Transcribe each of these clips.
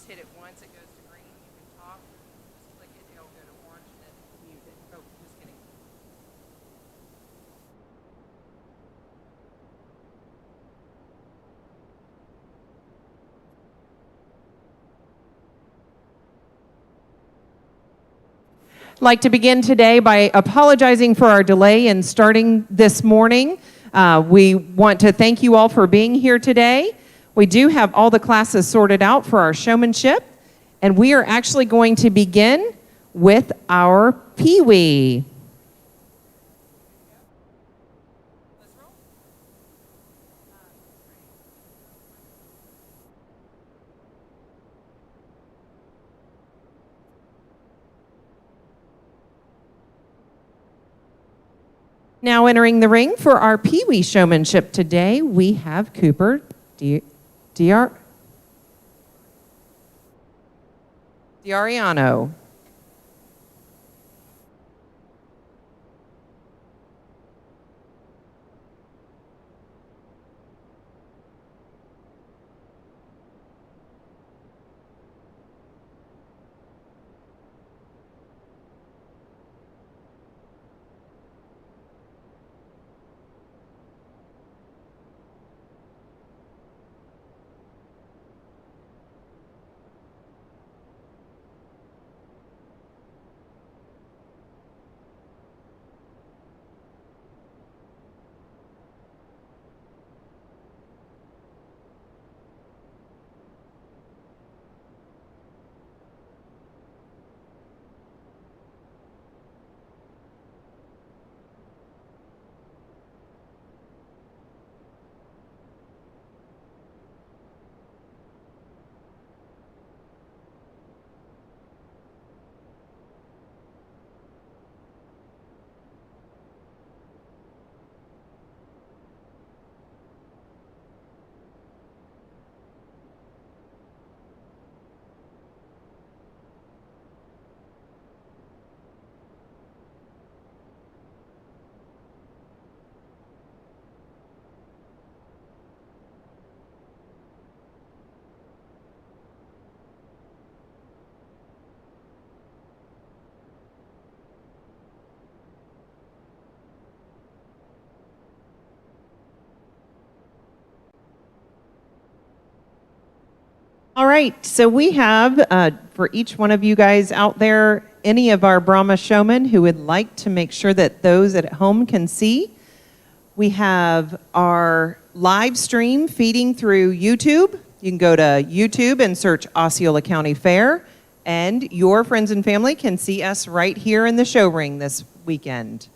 just hit it once, it goes to green. You can talk, just click it, it'll go to orange, and then mute it. Oh, just kidding. I'd like to begin today by apologizing for our delay in starting this morning. We want to thank you all for being here today. We do have all the classes sorted out for our showmanship, and we are actually going to begin with our Pee-wee. Now entering the ring for our Pee-wee showmanship today, we have Cooper D'Ariano. All right, so we have, for each one of you guys out there, any of our Brahma showmen who would like to make sure that those at home can see, we have our live stream feeding through YouTube. You can go to YouTube and search Osceola County Fair, and your friends and family can see us right here in the show ring this weekend.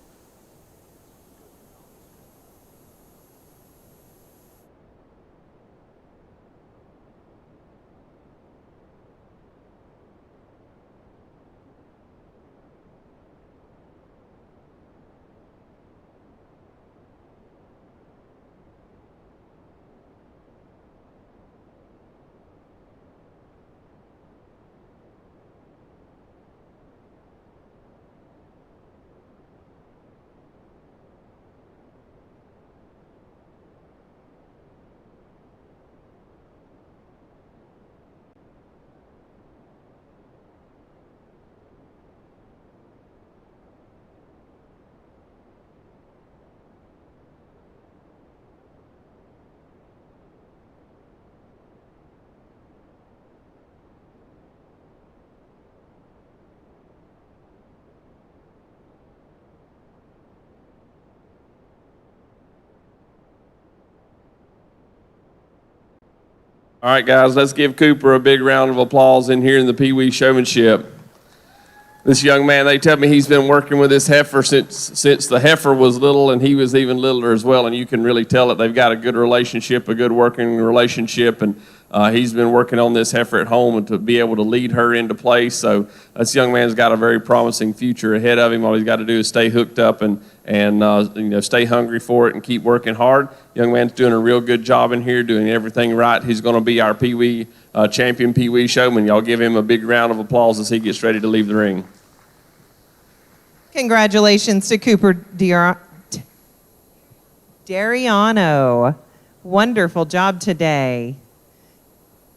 All right, guys, let's give Cooper a big round of applause in here in the Pee-wee showmanship. This young man, they tell me he's been working with this heifer since the heifer was little, and he was even littler as well, and you can really tell that they've got a good relationship, a good working relationship, and he's been working on this heifer at home and to be able to lead her into place. So this young man's got a very promising future ahead of him. All he's got to do is stay hooked up and stay hungry for it and keep working hard. Young man's doing a real good job in here, doing everything right. He's going to be our Pee-wee champion Pee-wee showman. Y'all give him a big round of applause as he gets ready to leave the ring. Congratulations to Cooper D'Ariano. Wonderful job today.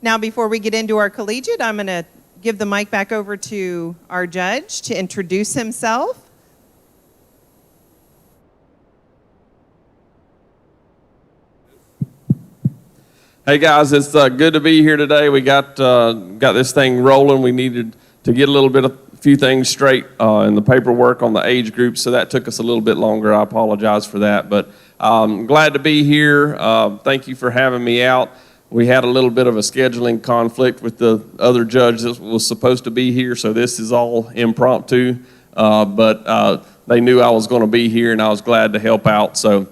Now, before we get into our collegiate, I'm going to give the mic back over to our judge to introduce himself. Hey guys, it's good to be here today. We got this thing rolling. We needed to get a few things straight in the paperwork on the age group, so that took us a little bit longer. I apologize for that, but glad to be here. Thank you for having me out. We had a little bit of a scheduling conflict with the other judge that was supposed to be here, so this is all impromptu. But they knew I was going to be here, and I was glad to help out. So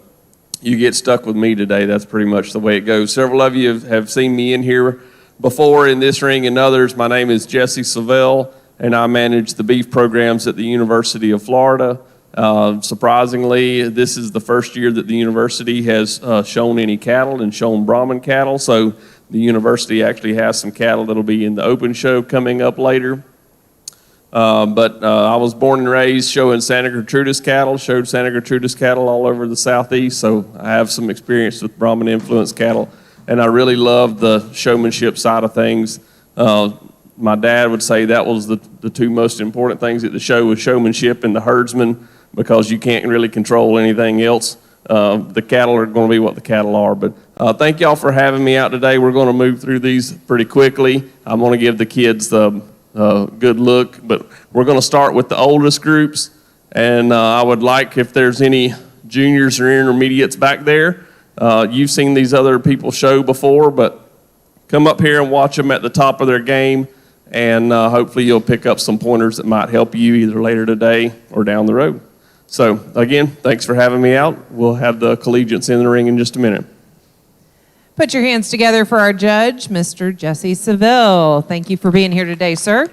you get stuck with me today. That's pretty much the way it goes. Several of you have seen me in here before in this ring and others. My name is Jesse Savell, and I manage the beef programs at the University of Florida. Surprisingly, this is the first year that the university has shown any cattle and shown Brahman cattle. So the university actually has some cattle that'll be in the open show coming up later. But I was born and raised showing Santa Gertrudis cattle, showed Santa Gertrudis cattle all over the southeast, so I have some experience with Brahman influenced cattle, and I really love the showmanship side of things. My dad would say that was the two most important things at the show was showmanship and the herdsman, because you can't really control anything else. The cattle are going to be what the cattle are. But thank y'all for having me out today. We're going to move through these pretty quickly. I'm going to give the kids the good look, but we're going to start with the oldest groups, and I would like, if there's any juniors or intermediates back there, you've seen these other people show before, but come up here and watch them at the top of their game, and hopefully you'll pick up some pointers that might help you either later today or down the road. So again, thanks for having me out. We'll have the collegiates in the ring in just a minute. Put your hands together for our judge, Mr. Jesse Savell. Thank you for being here today, sir.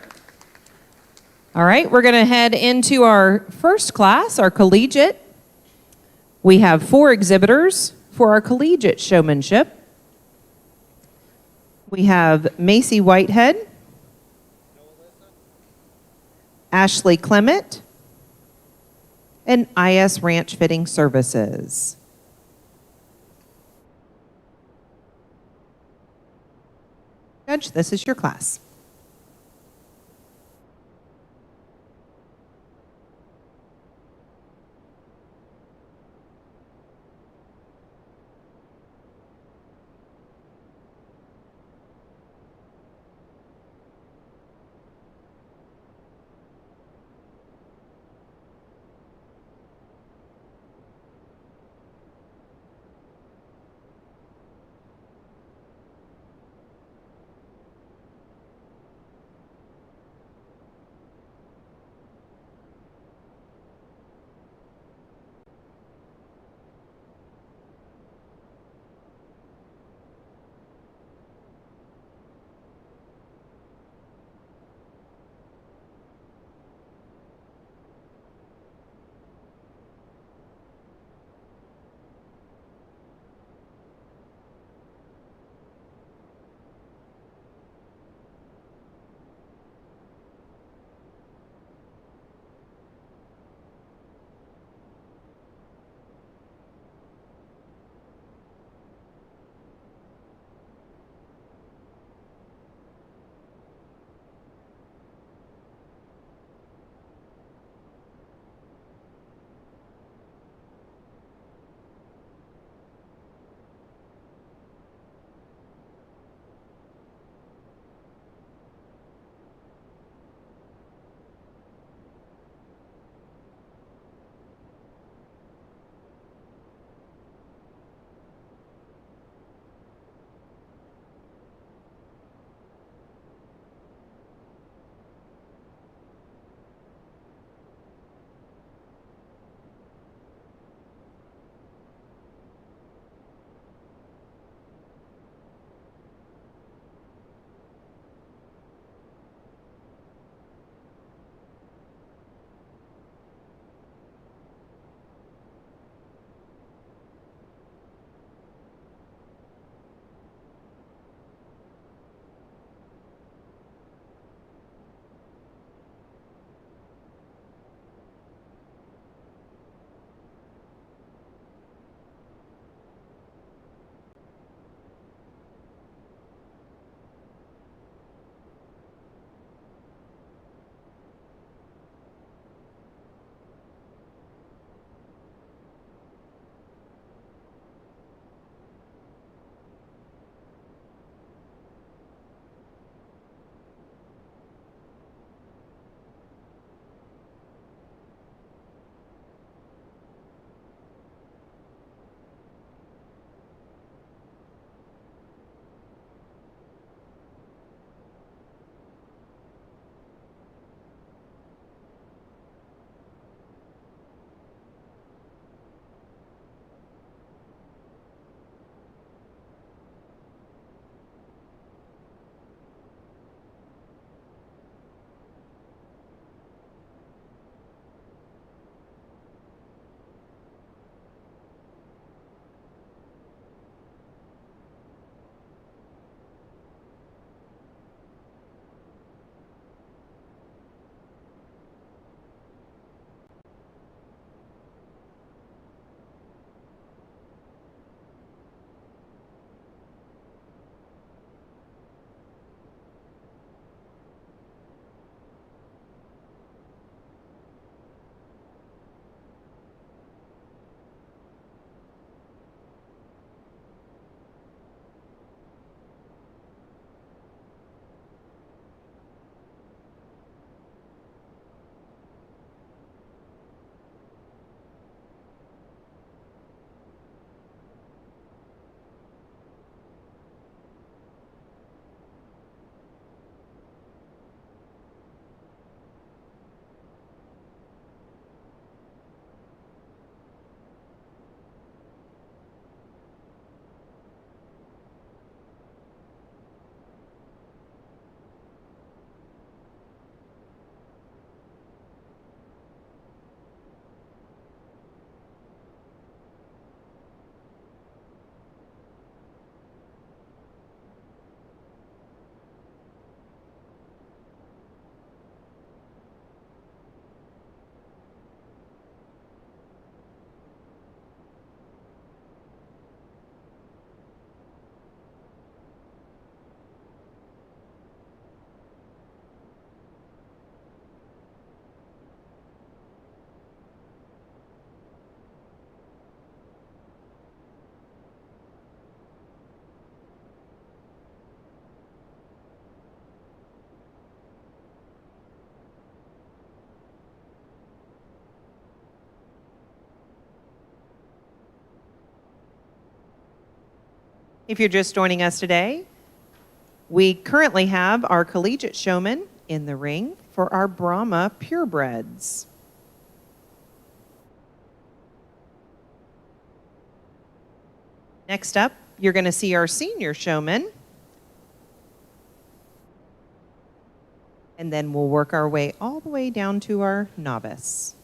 All right, we're going to head into our first class, our collegiate. We have 4 exhibitors for our collegiate showmanship. We have Macy Whitehead, Ashley Clement, and IS Ranch Fitting Services. Judge, this is your class. If you're just joining us today, we currently have our collegiate showman in the ring for our Brahma purebreds. Next up, you're going to see our senior showman. And then we'll work our way all the way down to our novice.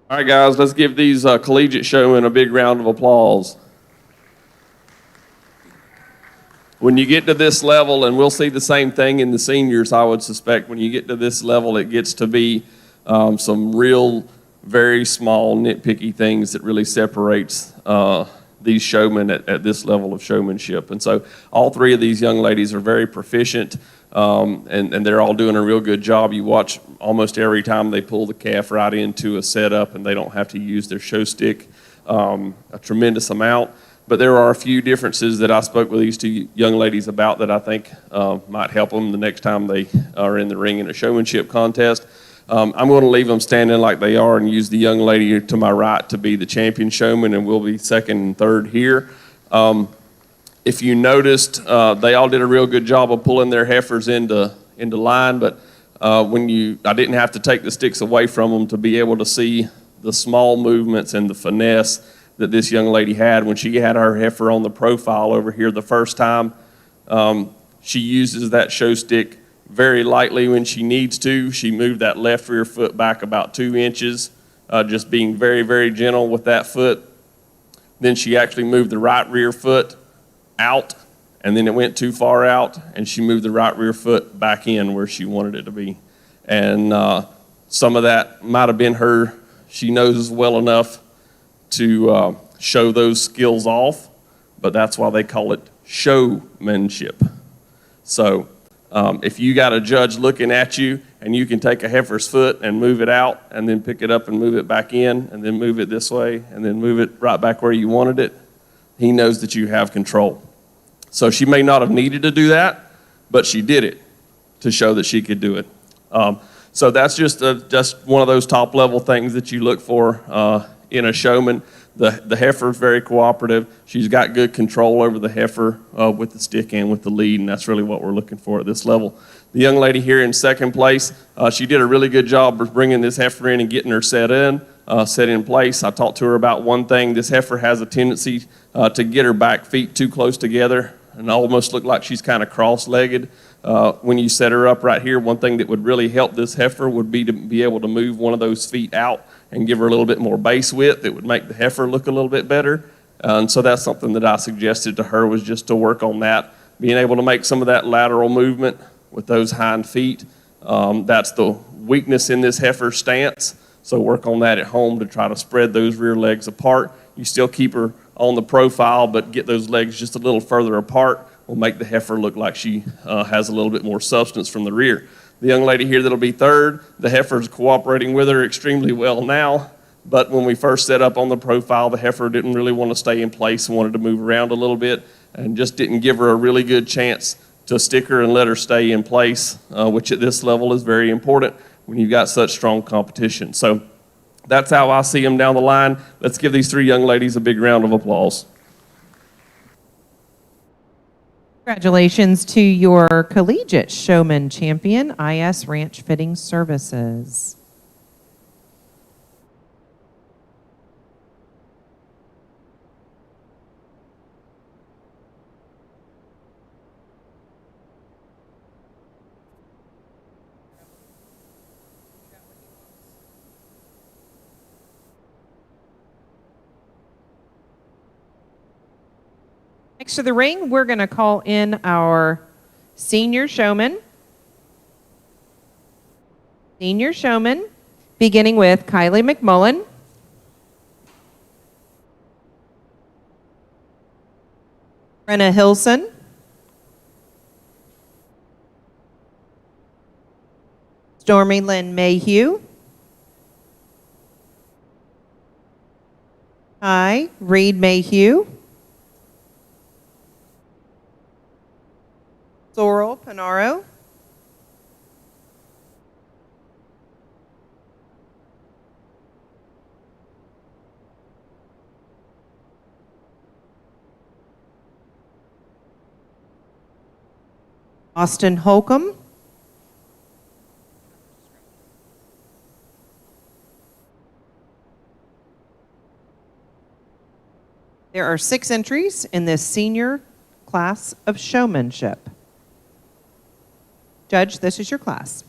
All right, guys, let's give these collegiate showmen a big round of applause. When you get to this level, and we'll see the same thing in the seniors, I would suspect, when you get to this level, it gets to be some real, very small, nitpicky things that really separates these showmen at this level of showmanship. And so all three of these young ladies are very proficient, and they're all doing a real good job. You watch almost every time they pull the calf right into a setup, and they don't have to use their show stick a tremendous amount. But there are a few differences that I spoke with these two young ladies about that I think might help them the next time they are in the ring in a showmanship contest. I'm going to leave them standing like they are and use the young lady to my right to be the champion showman, and we'll be second and third here. If you noticed, they all did a real good job of pulling their heifers into line, but I didn't have to take the sticks away from them to be able to see the small movements and the finesse that this young lady had. When she had her heifer on the profile over here the first time, she uses that show stick very lightly when she needs to. She moved that left rear foot back about 2 inches, just being very, very gentle with that foot. Then she actually moved the right rear foot out, and then it went too far out, and she moved the right rear foot back in where she wanted it to be. And some of that might have been her. She knows well enough to show those skills off, but that's why they call it showmanship. So if you got a judge looking at you and you can take a heifer's foot and move it out and then pick it up and move it back in and then move it this way and then move it right back where you wanted it, he knows that you have control. So she may not have needed to do that, but she did it to show that she could do it. So that's just one of those top level things that you look for in a showman. The heifer is very cooperative. She's got good control over the heifer with the stick and with the lead, and that's really what we're looking for at this level. The young lady here in second place, she did a really good job of bringing this heifer in and getting her set in place. I talked to her about one thing. This heifer has a tendency to get her back feet too close together and almost look like she's kind of cross-legged. When you set her up right here, one thing that would really help this heifer would be to be able to move one of those feet out and give her a little bit more base width. It would make the heifer look a little bit better. And so that's something that I suggested to her, was just to work on that, being able to make some of that lateral movement with those hind feet. That's the weakness in this heifer's stance. So work on that at home to try to spread those rear legs apart. You still keep her on the profile, but get those legs just a little further apart will make the heifer look like she has a little bit more substance from the rear. The young lady here that'll be third, the heifer's cooperating with her extremely well now, but when we first set up on the profile, the heifer didn't really want to stay in place and wanted to move around a little bit and just didn't give her a really good chance to stick her and let her stay in place, which at this level is very important when you've got such strong competition. So that's how I see them down the line. Let's give these three young ladies a big round of applause. Congratulations to your collegiate showman champion, IS Ranch Fitting Services. Next to the ring, we're going to call in our senior showman. Senior showman, beginning with Kylie McMullen. Brenna Hilson. Stormy Lynn Mayhew. Hi, Reed Mayhew. Sorrel Panaro. Austin Holcomb. There are 6 entries in this senior class of showmanship. Judge, this is your class.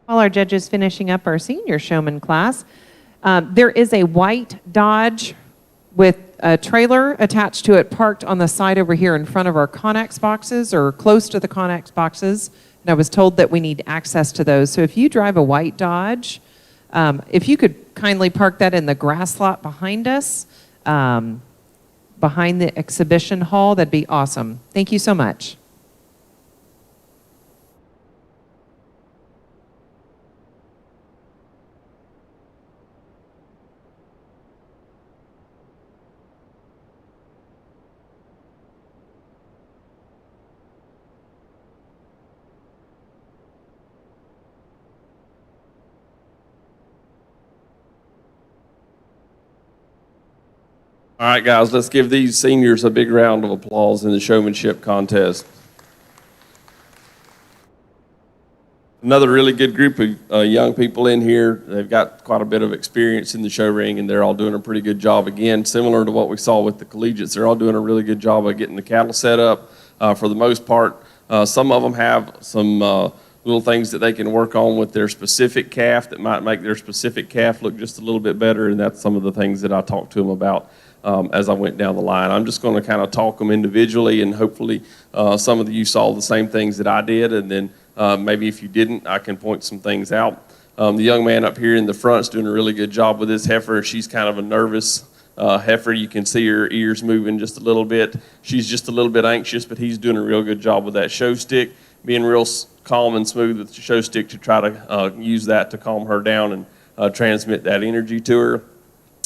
While our judges finishing up our senior showman class, there is a white Dodge with a trailer attached to it parked on the side over here in front of our Connex boxes or close to the Connex boxes. And I was told that we need access to those. So if you drive a white Dodge, if you could kindly park that in the grass lot behind us, behind the exhibition hall, that'd be awesome. Thank you so much. All right, guys, let's give these seniors a big round of applause in the showmanship contest. Another really good group of young people in here. They've got quite a bit of experience in the show ring, and they're all doing a pretty good job. Again, similar to what we saw with the collegiates, they're all doing a really good job of getting the cattle set up. For the most part, some of them have some little things that they can work on with their specific calf that might make their specific calf look just a little bit better, and that's some of the things that I talked to them about as I went down the line. I'm just going to kind of talk them individually, and hopefully some of you saw the same things that I did, and then maybe if you didn't, I can point some things out. The young man up here in the front is doing a really good job with this heifer. She's kind of a nervous heifer. You can see her ears moving just a little bit. She's just a little bit anxious, but he's doing a real good job with that show stick, being real calm and smooth with the show stick to try to use that to calm her down and transmit that energy to her.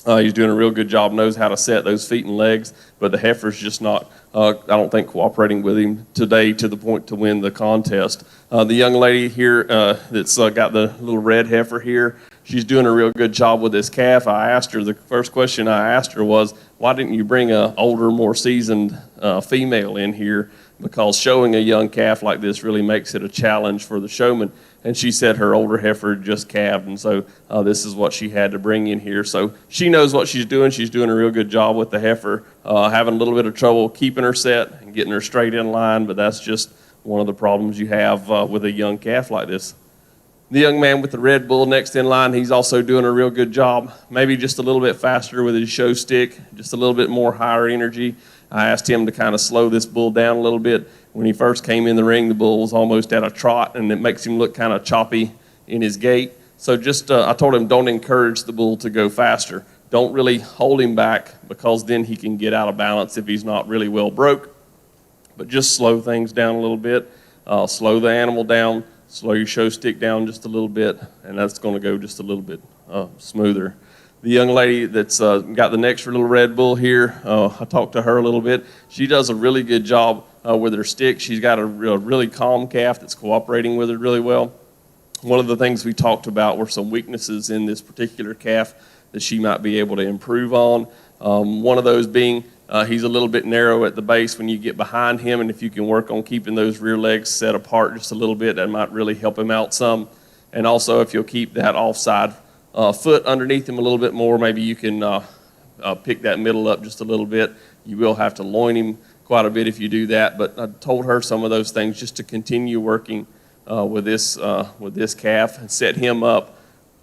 He's doing a real good job, knows how to set those feet and legs, but the heifer's just not, I don't think, cooperating with him today to the point to win the contest. The young lady here that's got the little red heifer here, she's doing a real good job with this calf. I asked her, the first question I asked her was, why didn't you bring an older, more seasoned female in here? Because showing a young calf like this really makes it a challenge for the showman. And she said her older heifer just calved, and so this is what she had to bring in here. So she knows what she's doing. She's doing a real good job with the heifer, having a little bit of trouble keeping her set and getting her straight in line, but that's just one of the problems you have with a young calf like this. The young man with the red bull next in line, he's also doing a real good job, maybe just a little bit faster with his show stick, just a little bit more higher energy. I asked him to kind of slow this bull down a little bit. When he first came in the ring, the bull was almost at a trot, and it makes him look kind of choppy in his gait. So just, I told him, don't encourage the bull to go faster. Don't really hold him back, because then he can get out of balance if he's not really well broke. But just slow things down a little bit. Slow the animal down. Slow your show stick down just a little bit, and that's going to go just a little bit smoother. The young lady that's got the next little red bull here, I talked to her a little bit. She does a really good job with her stick. She's got a really calm calf that's cooperating with her really well. One of the things we talked about were some weaknesses in this particular calf that she might be able to improve on. One of those being he's a little bit narrow at the base when you get behind him, and if you can work on keeping those rear legs set apart just a little bit, that might really help him out some. And also, if you'll keep that offside foot underneath him a little bit more, maybe you can pick that middle up just a little bit. You will have to loin him quite a bit if you do that, but I told her some of those things just to continue working with this calf and set him up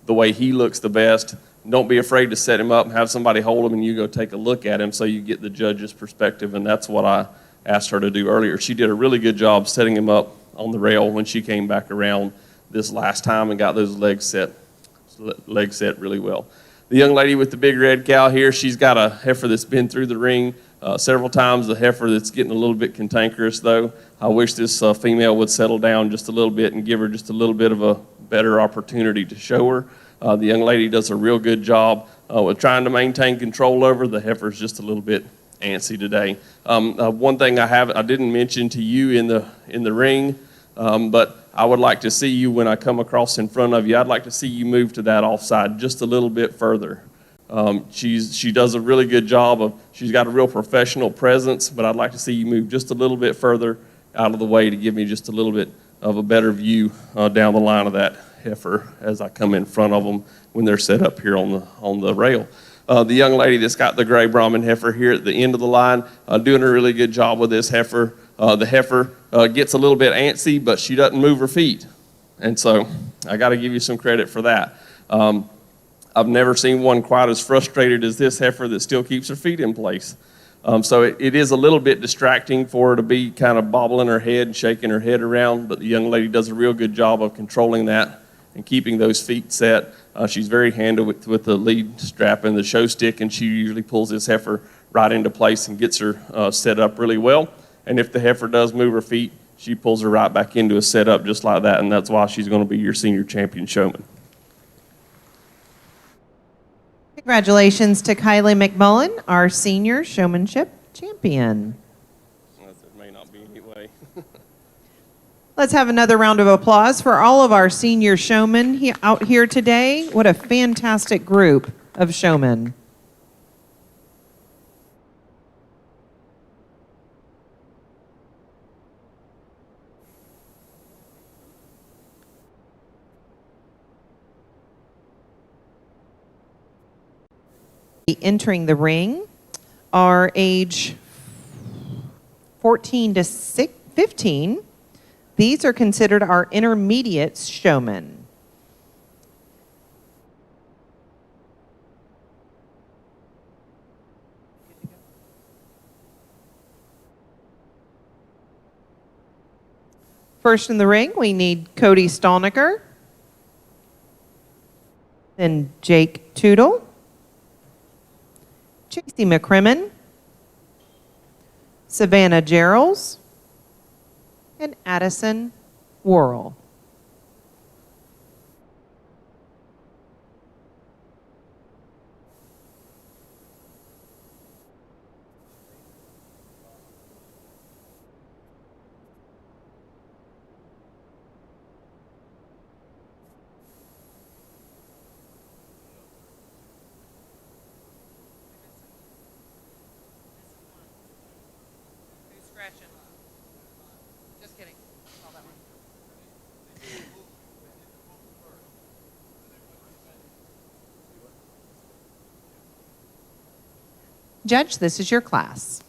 the way he looks the best. Don't be afraid to set him up and have somebody hold him and you go take a look at him so you get the judge's perspective, and that's what I asked her to do earlier. She did a really good job setting him up on the rail when she came back around this last time and got those legs set really well. The young lady with the big red cow here, she's got a heifer that's been through the ring several times, the heifer that's getting a little bit cantankerous though. I wish this female would settle down just a little bit and give her just a little bit of a better opportunity to show her. The young lady does a real good job with trying to maintain control over. The heifer's just a little bit antsy today. One thing I didn't mention to you in the ring, but I would like to see you when I come across in front of you. I'd like to see you move to that offside just a little bit further. She does a really good job she's got a real professional presence, but I'd like to see you move just a little bit further out of the way to give me just a little bit of a better view down the line of that heifer as I come in front of them when they're set up here on the rail. The young lady that's got the gray Brahman heifer here at the end of the line, doing a really good job with this heifer. The heifer gets a little bit antsy, but she doesn't move her feet. And so I got to give you some credit for that. I've never seen one quite as frustrated as this heifer that still keeps her feet in place. So it is a little bit distracting for her to be kind of bobbling her head and shaking her head around, but the young lady does a real good job of controlling that and keeping those feet set. She's very handy with the lead strap and the show stick, and she usually pulls this heifer right into place and gets her set up really well. And if the heifer does move her feet, she pulls her right back into a setup just like that, and that's why she's going to be your senior champion showman. Congratulations to Kylie McMullen, our senior showmanship champion. It may not be anyway. Let's have another round of applause for all of our senior showmen out here today. What a fantastic group of showmen. Entering the ring are age 14 to 15. These are considered our intermediate showmen. First in the ring, we need Cody Stallnicker, then Jake Tootle, Tracy McCrimmon, Savannah Geralds, and Addison Worrell. Just kidding. Judge, this is your class.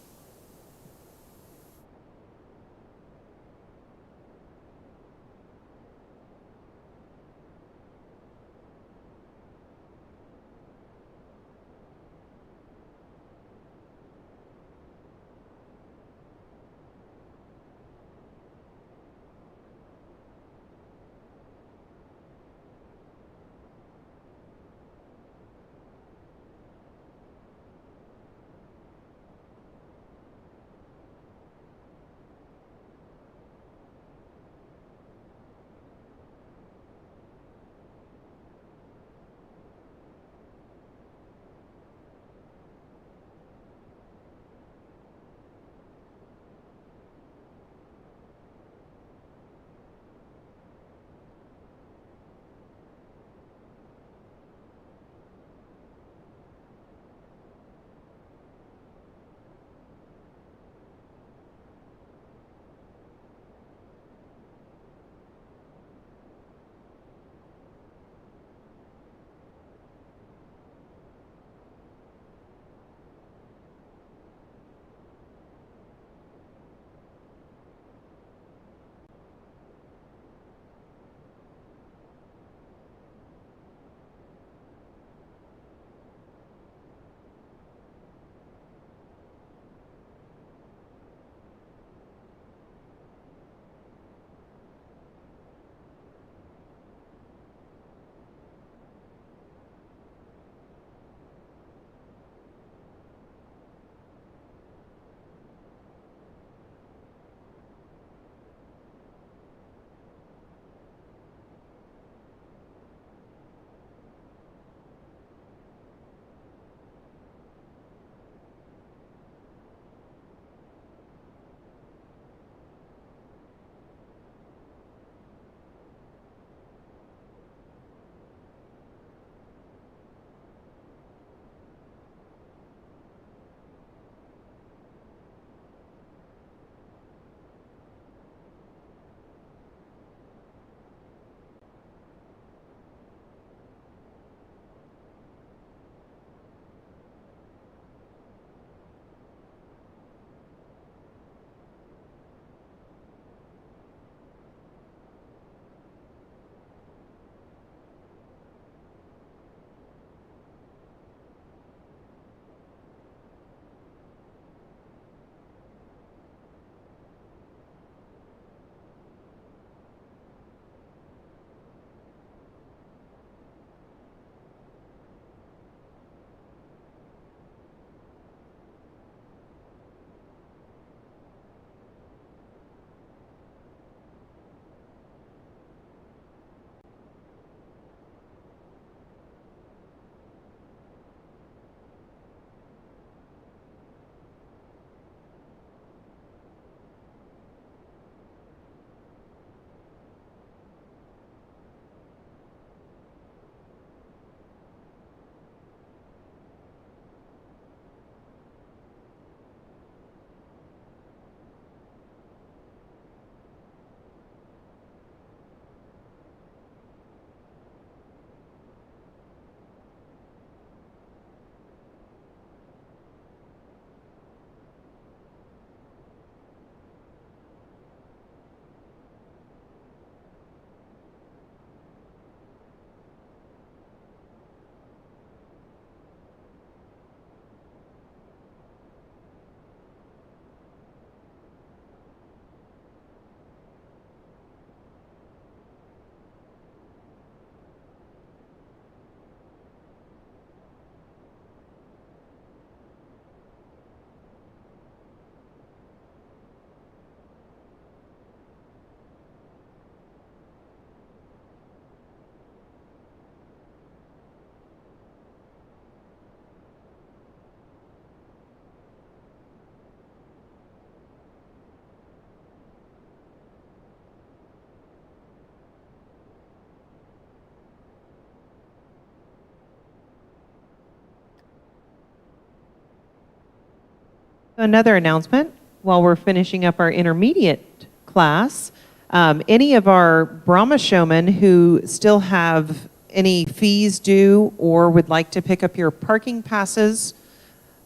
Another announcement, while we're finishing up our intermediate class, any of our Brahma showmen who still have any fees due or would like to pick up your parking passes,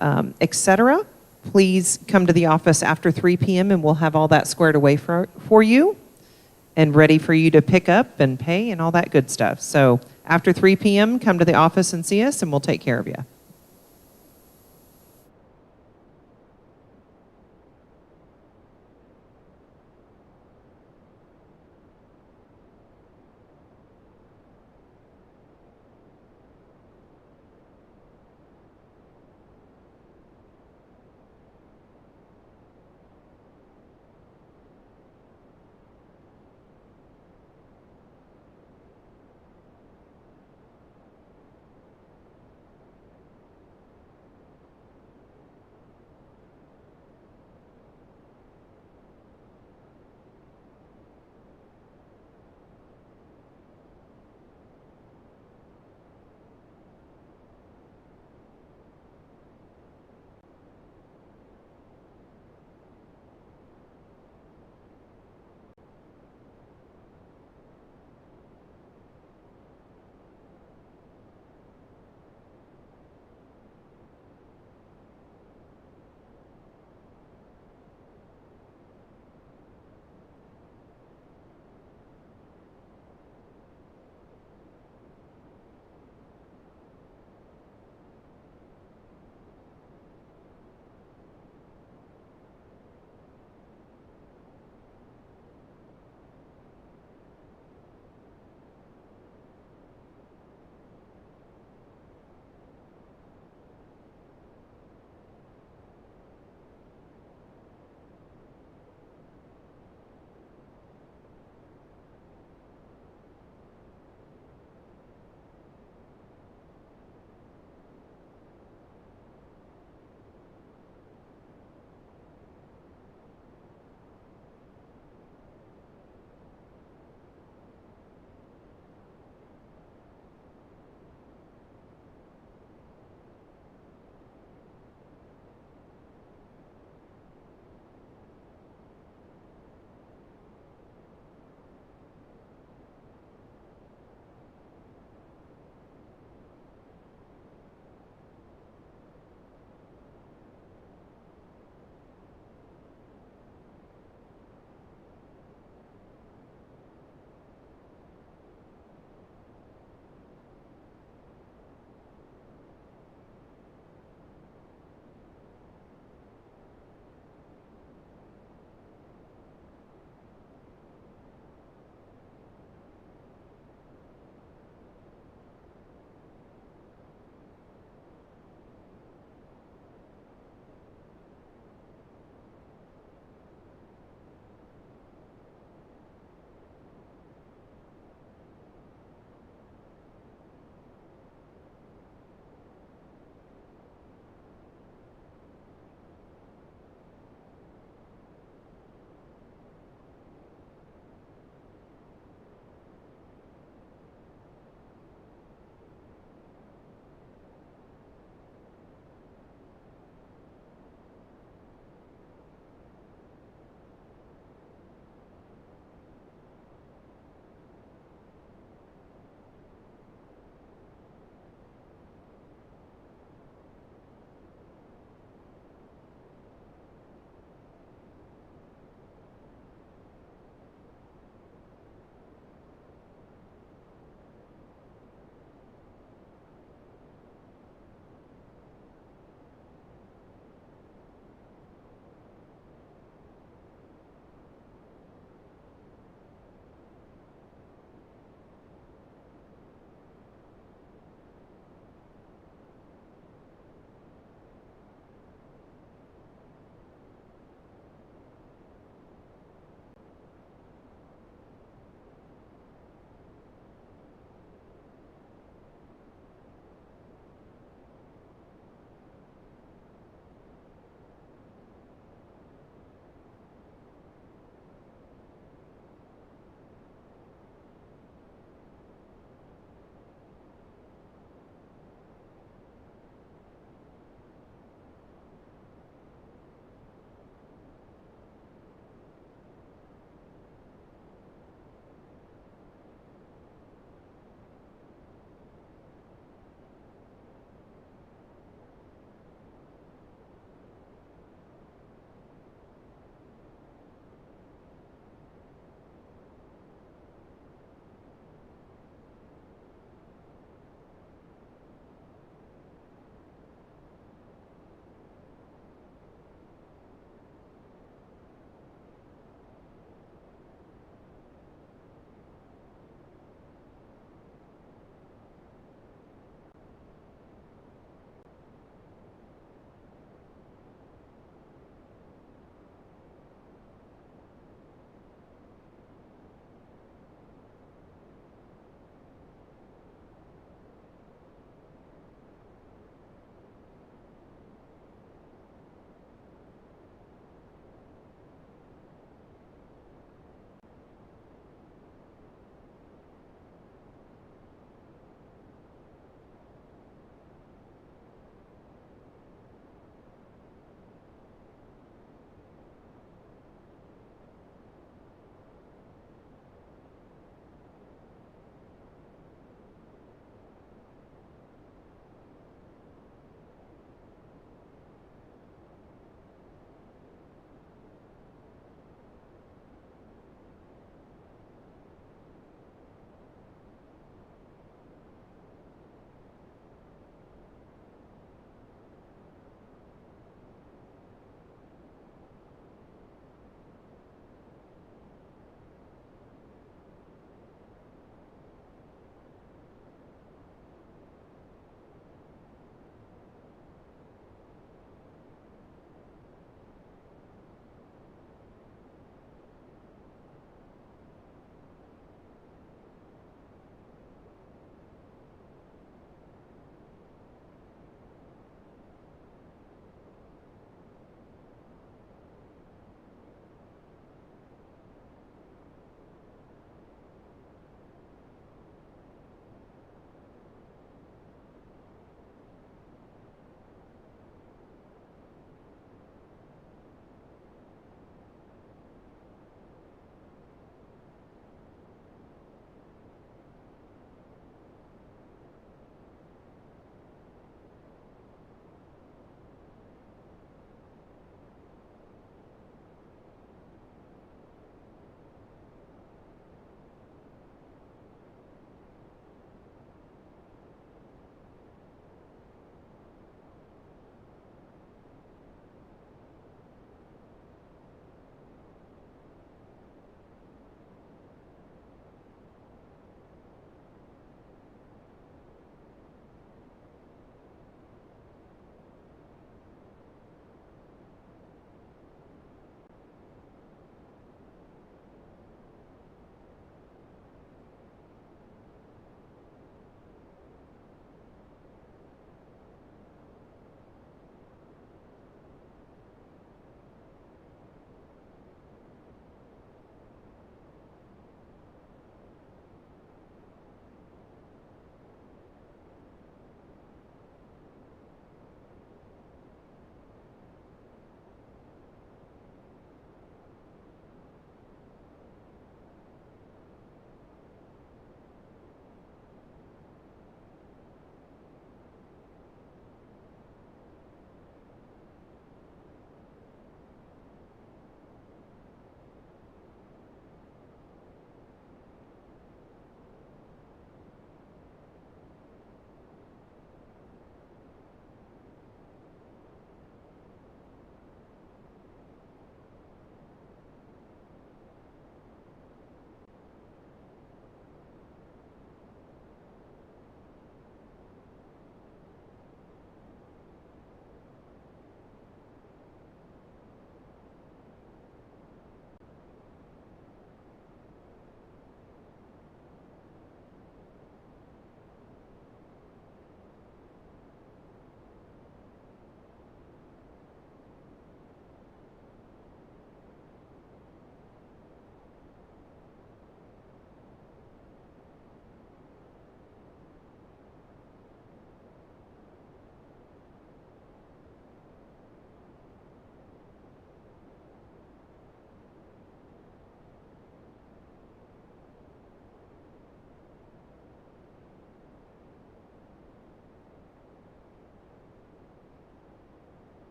etc., please come to the office after 3 p.m. and we'll have all that squared away for you and ready for you to pick up and pay and all that good stuff. So after 3 p.m., come to the office and see us and we'll take care of you.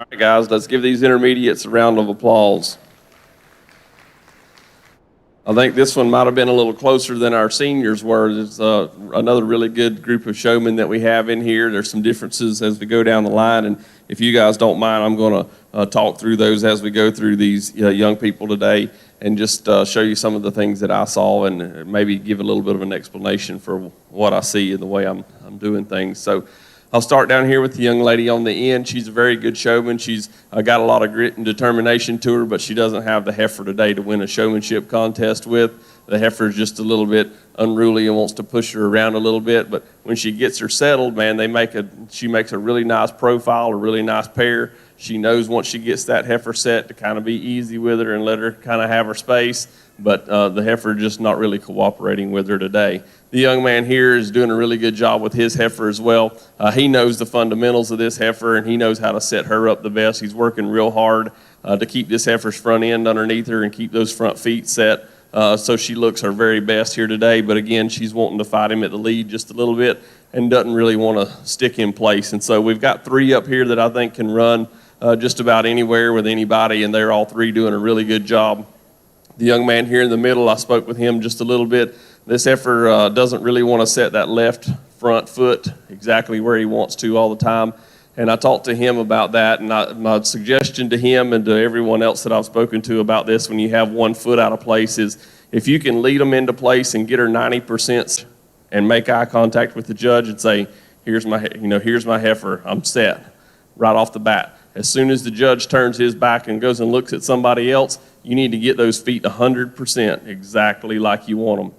All right, guys, let's give these intermediates a round of applause. I think this one might have been a little closer than our seniors were. There's another really good group of showmen that we have in here. There's some differences as we go down the line, and if you guys don't mind, I'm going to talk through those as we go through these young people today and just show you some of the things that I saw and maybe give a little bit of an explanation for what I see and the way I'm doing things. So I'll start down here with the young lady on the end. She's a very good showman. She's got a lot of grit and determination to her, but she doesn't have the heifer today to win a showmanship contest with. The heifer is just a little bit unruly and wants to push her around a little bit, but when she gets her settled, man, she makes a really nice profile, a really nice pair. She knows once she gets that heifer set to kind of be easy with her and let her kind of have her space, but the heifer just not really cooperating with her today. The young man here is doing a really good job with his heifer as well. He knows the fundamentals of this heifer, and he knows how to set her up the best. He's working real hard to keep this heifer's front end underneath her and keep those front feet set so she looks her very best here today. But again, she's wanting to fight him at the lead just a little bit and doesn't really want to stick in place. And so we've got three up here that I think can run just about anywhere with anybody, and they're all three doing a really good job. The young man here in the middle, I spoke with him just a little bit. This heifer doesn't really want to set that left front foot exactly where he wants to all the time. And I talked to him about that, and my suggestion to him and to everyone else that I've spoken to about this when you have one foot out of place is if you can lead them into place and get her 90% and make eye contact with the judge and say, here's my heifer, I'm set, right off the bat. As soon as the judge turns his back and goes and looks at somebody else, you need to get those feet 100% exactly like you want them.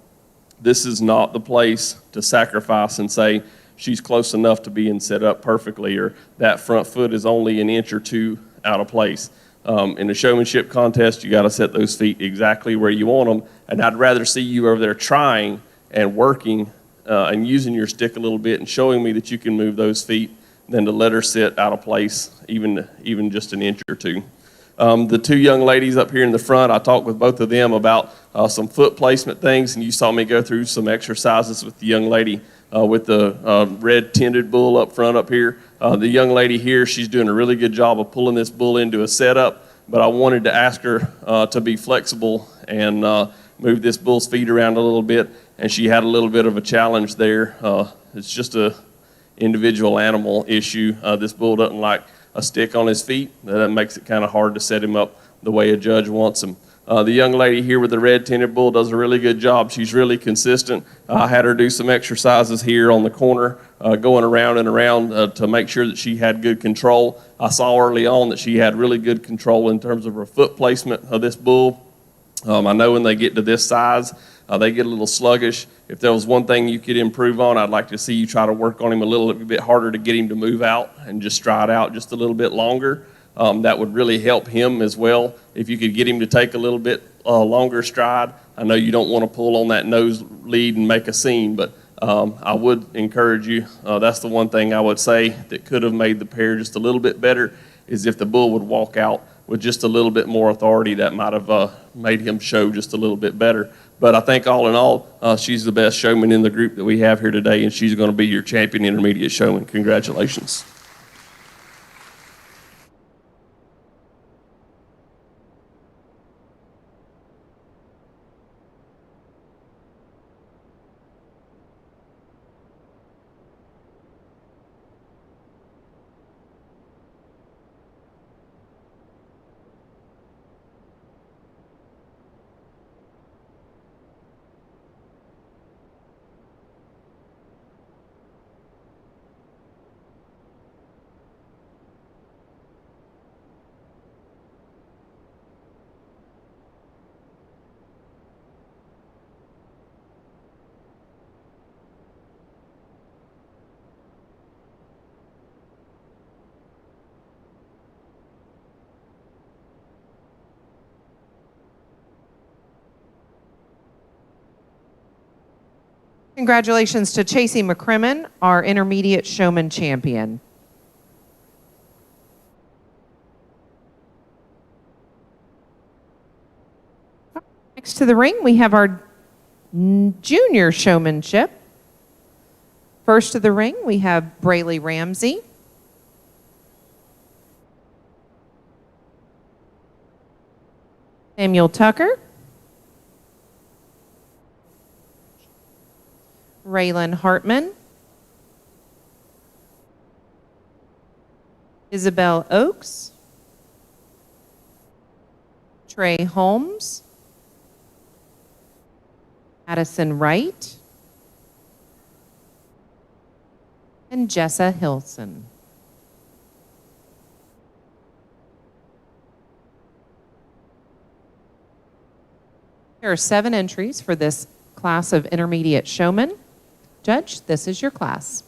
This is not the place to sacrifice and say she's close enough to being set up perfectly or that front foot is only an inch or two out of place. In a showmanship contest, you got to set those feet exactly where you want them, and I'd rather see you over there trying and working and using your stick a little bit and showing me that you can move those feet than to let her sit out of place even just an inch or two. The two young ladies up here in the front, I talked with both of them about some foot placement things, and you saw me go through some exercises with the young lady with the red tinted bull up front up here. The young lady here, she's doing a really good job of pulling this bull into a setup, but I wanted to ask her to be flexible and move this bull's feet around a little bit, and she had a little bit of a challenge there. It's just a individual animal issue. This bull doesn't like a stick on his feet. That makes it kind of hard to set him up the way a judge wants him. The young lady here with the red tinted bull does a really good job. She's really consistent. I had her do some exercises here on the corner, going around and around to make sure that she had good control. I saw early on that she had really good control in terms of her foot placement of this bull. I know when they get to this size, they get a little sluggish. If there was one thing you could improve on, I'd like to see you try to work on him a little bit harder to get him to move out and just stride out just a little bit longer. That would really help him as well. If you could get him to take a little bit longer stride. I know you don't want to pull on that nose lead and make a scene, but I would encourage you. That's the one thing I would say that could have made the pair just a little bit better is if the bull would walk out with just a little bit more authority. That might have made him show just a little bit better. But I think all in all, she's the best showman in the group that we have here today, and she's going to be your champion intermediate showman. Congratulations. Congratulations to Chasey McCrimmon, our intermediate showman champion. Next to the ring, we have our junior showmanship. First to the ring, we have Brayley Ramsey. Samuel Tucker, Raylan Hartman, Isabel Oakes, Trey Holmes, Addison Wright, and Jessa Hilson. There are 7 entries for this class of intermediate showmen. Judge, this is your class.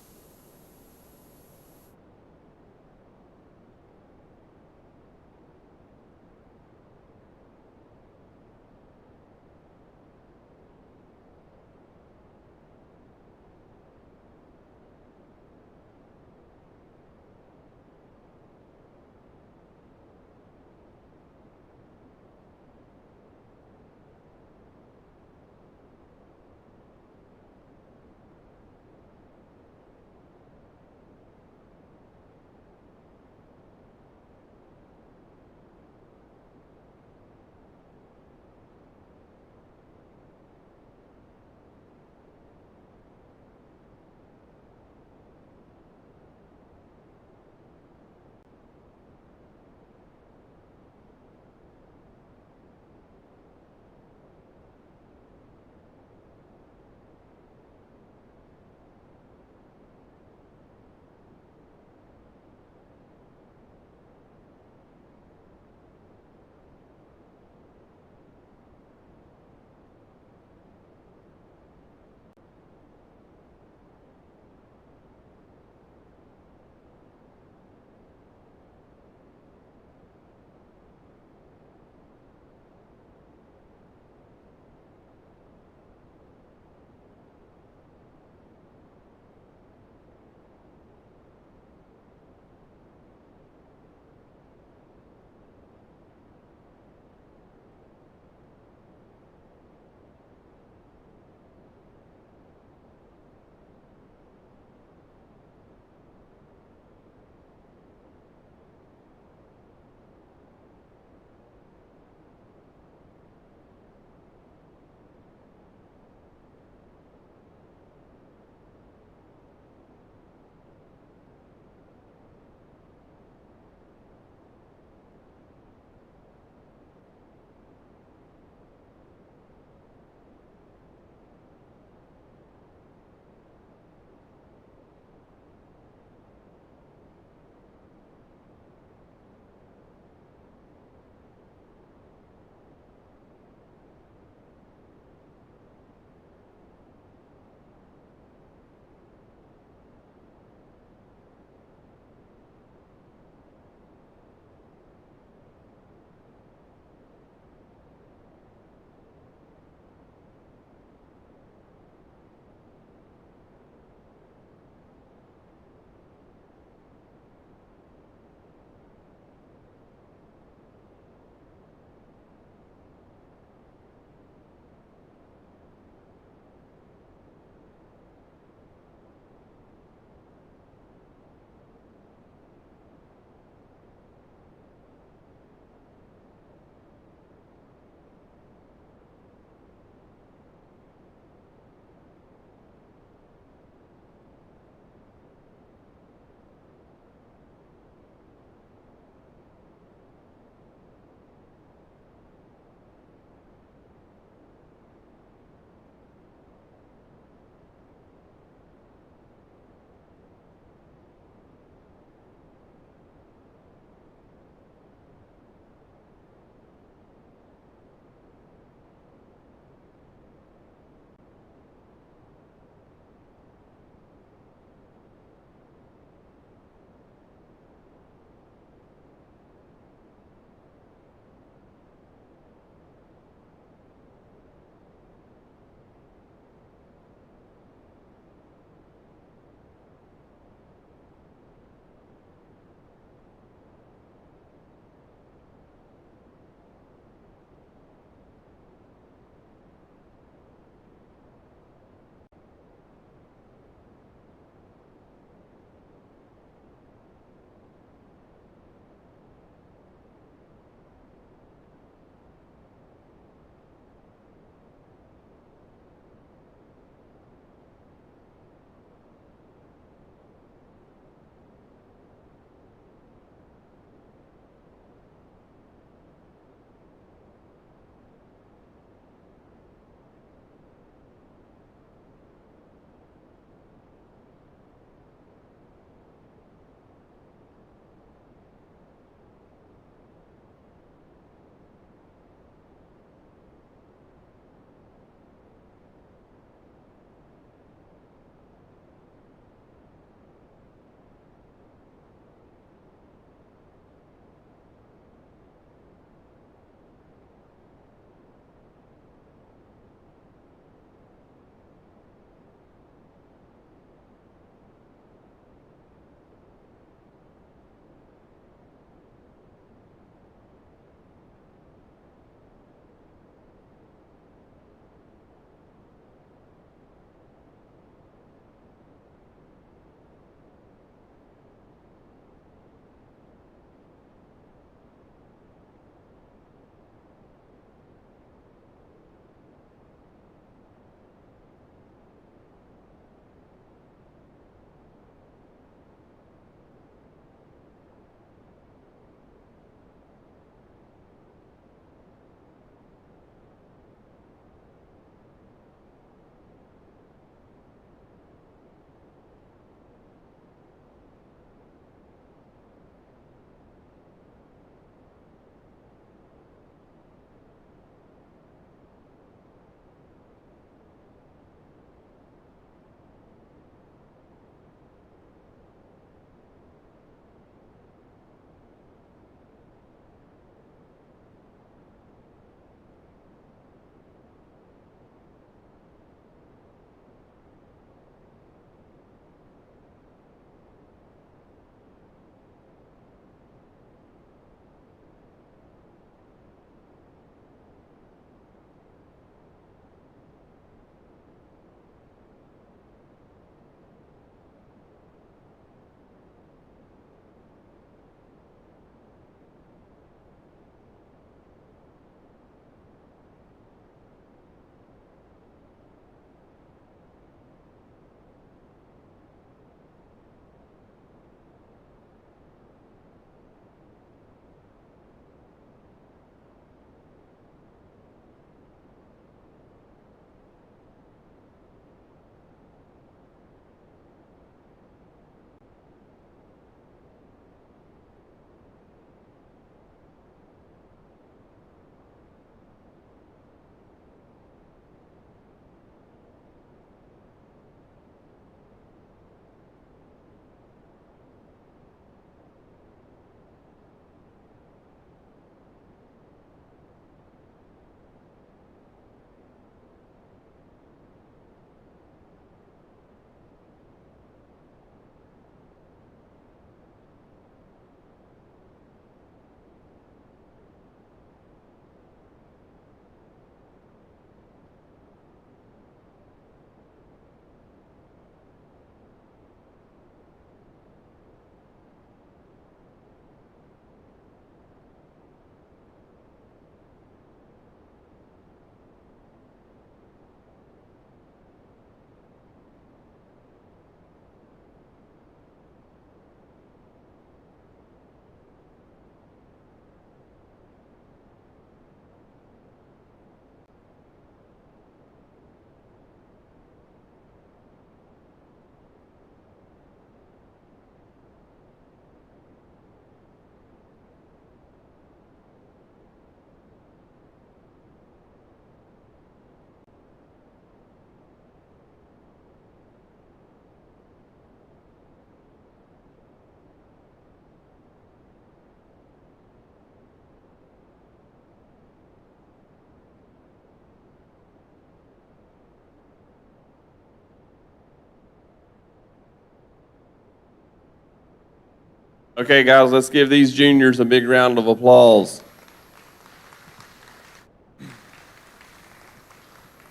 Okay, guys, let's give these juniors a big round of applause.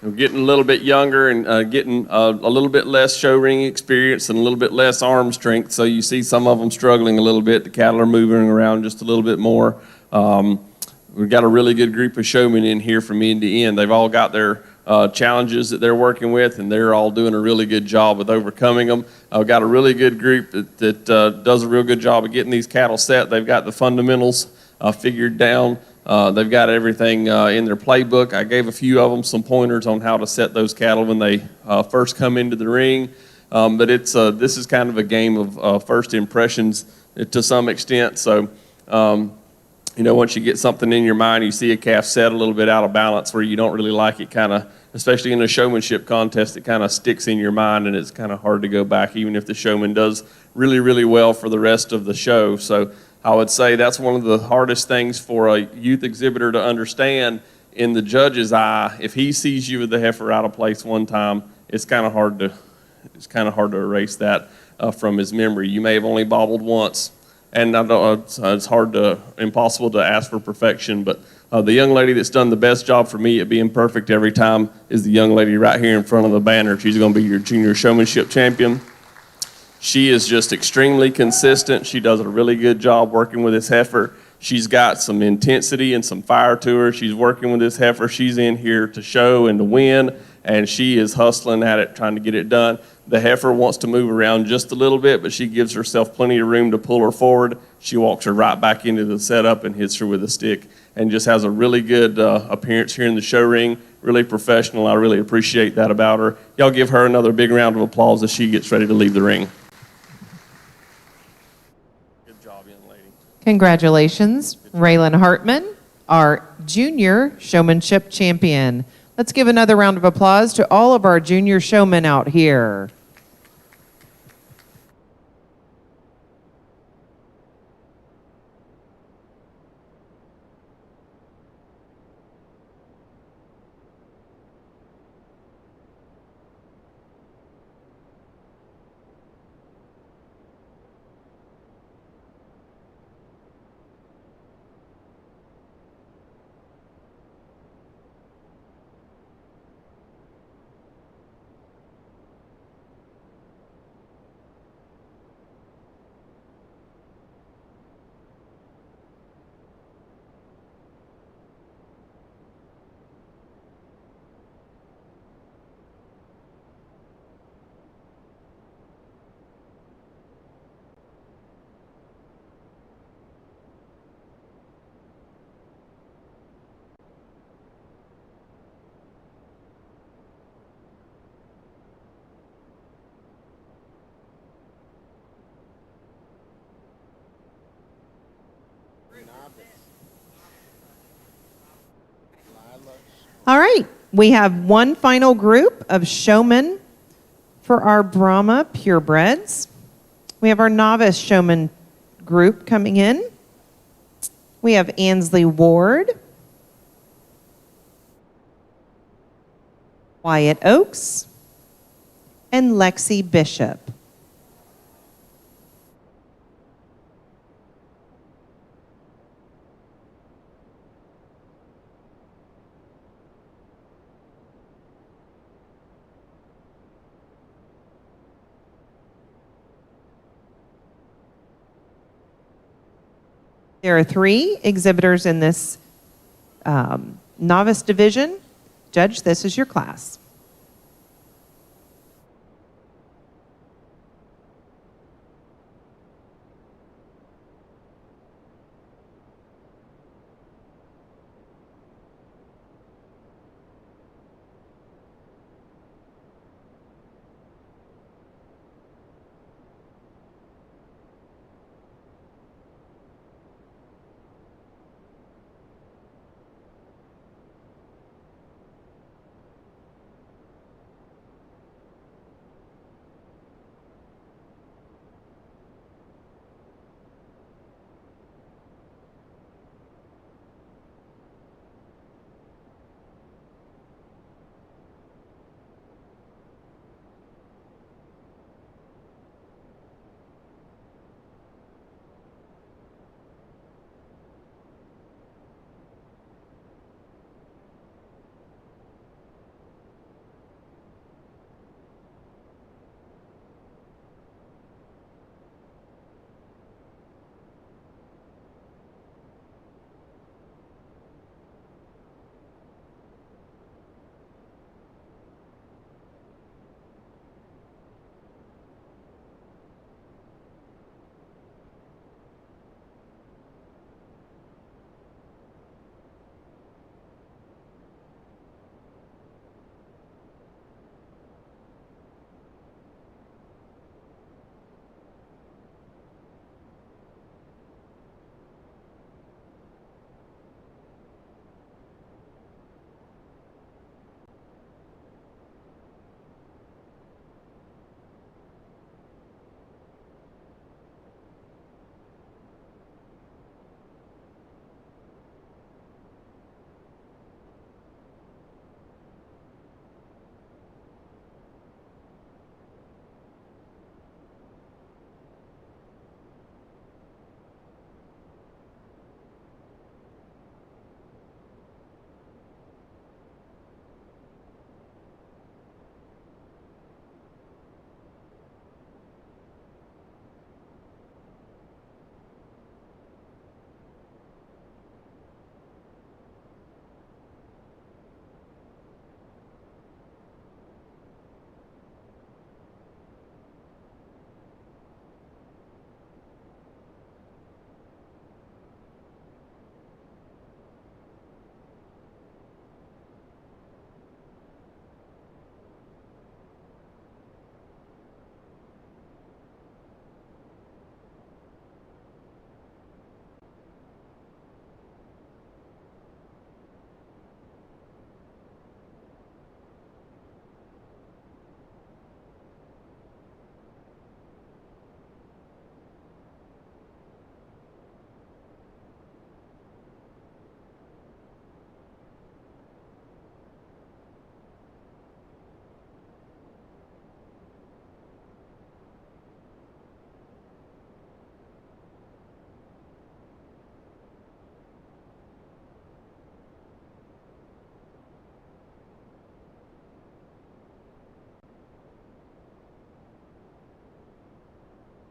They're getting a little bit younger and getting a little bit less show ring experience and a little bit less arm strength. So you see some of them struggling a little bit. The cattle are moving around just a little bit more. We've got a really good group of showmen in here from end to end. They've all got their challenges that they're working with, and they're all doing a really good job with overcoming them. I've got a really good group that does a real good job of getting these cattle set. They've got the fundamentals figured down. They've got everything in their playbook. I gave a few of them some pointers on how to set those cattle when they first come into the ring. But this is kind of a game of first impressions to some extent. So, once you get something in your mind, you see a calf set a little bit out of balance where you don't really like it, kind of, especially in a showmanship contest, it kind of sticks in your mind and it's kind of hard to go back, even if the showman does really, really well for the rest of the show. So I would say that's one of the hardest things for a youth exhibitor to understand in the judge's eye. If he sees you with the heifer out of place one time, it's kind of hard to erase that from his memory. You may have only bobbled once, and I know it's impossible to ask for perfection, but the young lady that's done the best job for me at being perfect every time is the young lady right here in front of the banner. She's going to be your junior showmanship champion. She is just extremely consistent. She does a really good job working with this heifer. She's got some intensity and some fire to her. She's working with this heifer. She's in here to show and to win, and she is hustling at it, trying to get it done. The heifer wants to move around just a little bit, but she gives herself plenty of room to pull her forward. She walks her right back into the setup and hits her with a stick, and just has a really good appearance here in the show ring. Really professional. I really appreciate that about her. Y'all give her another big round of applause as she gets ready to leave the ring. Congratulations, Raylan Hartman, our junior showmanship champion. Let's give another round of applause to all of our junior showmen out here. All right, we have one final group of showmen for our Brahma purebreds. We have our novice showman group coming in. We have Ansley Ward, Wyatt Oakes, and Lexi Bishop. There are 3 exhibitors in this novice division. Judge, this is your class.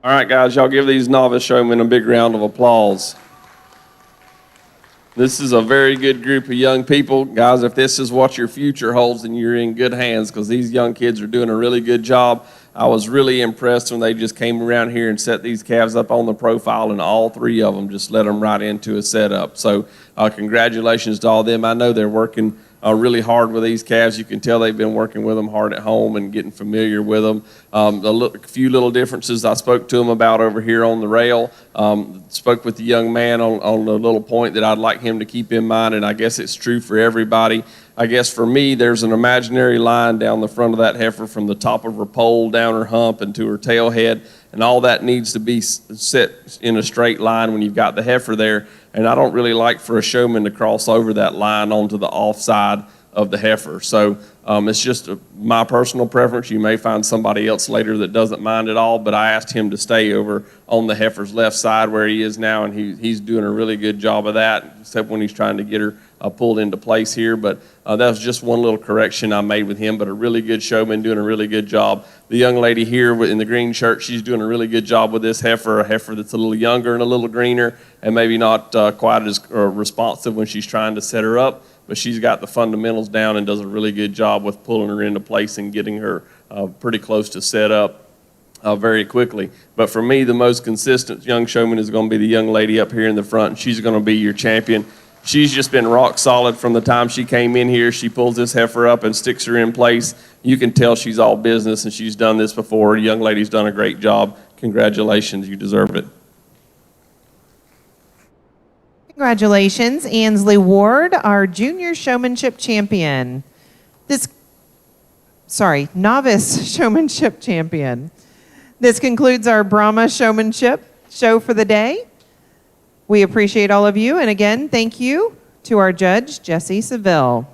All right, guys, y'all give these novice showmen a big round of applause. This is a very good group of young people. Guys, if this is what your future holds, then you're in good hands because these young kids are doing a really good job. I was really impressed when they just came around here and set these calves up on the profile, and all three of them just let them right into a setup. So congratulations to all of them. I know they're working really hard with these calves. You can tell they've been working with them hard at home and getting familiar with them. A few little differences I spoke to them about over here on the rail. Spoke with the young man on a little point that I'd like him to keep in mind, and I guess it's true for everybody. I guess for me, there's an imaginary line down the front of that heifer from the top of her pole down her hump and to her tail head, and all that needs to be set in a straight line when you've got the heifer there. And I don't really like for a showman to cross over that line onto the off side of the heifer. So it's just my personal preference. You may find somebody else later that doesn't mind at all, but I asked him to stay over on the heifer's left side where he is now, and he's doing a really good job of that, except when he's trying to get her pulled into place here. But that was just one little correction I made with him, but a really good showman doing a really good job. The young lady here in the green shirt, she's doing a really good job with this heifer, a heifer that's a little younger and a little greener and maybe not quite as responsive when she's trying to set her up, but she's got the fundamentals down and does a really good job with pulling her into place and getting her pretty close to set up very quickly. But for me, the most consistent young showman is going to be the young lady up here in the front, and she's going to be your champion. She's just been rock solid from the time she came in here. She pulls this heifer up and sticks her in place. You can tell she's all business, and she's done this before. The young lady's done a great job. Congratulations, you deserve it. Congratulations, Ansley Ward, our junior showmanship champion. Novice showmanship champion. This concludes our Brahma showmanship show for the day. We appreciate all of you, and again, thank you to our judge, Jesse Seville.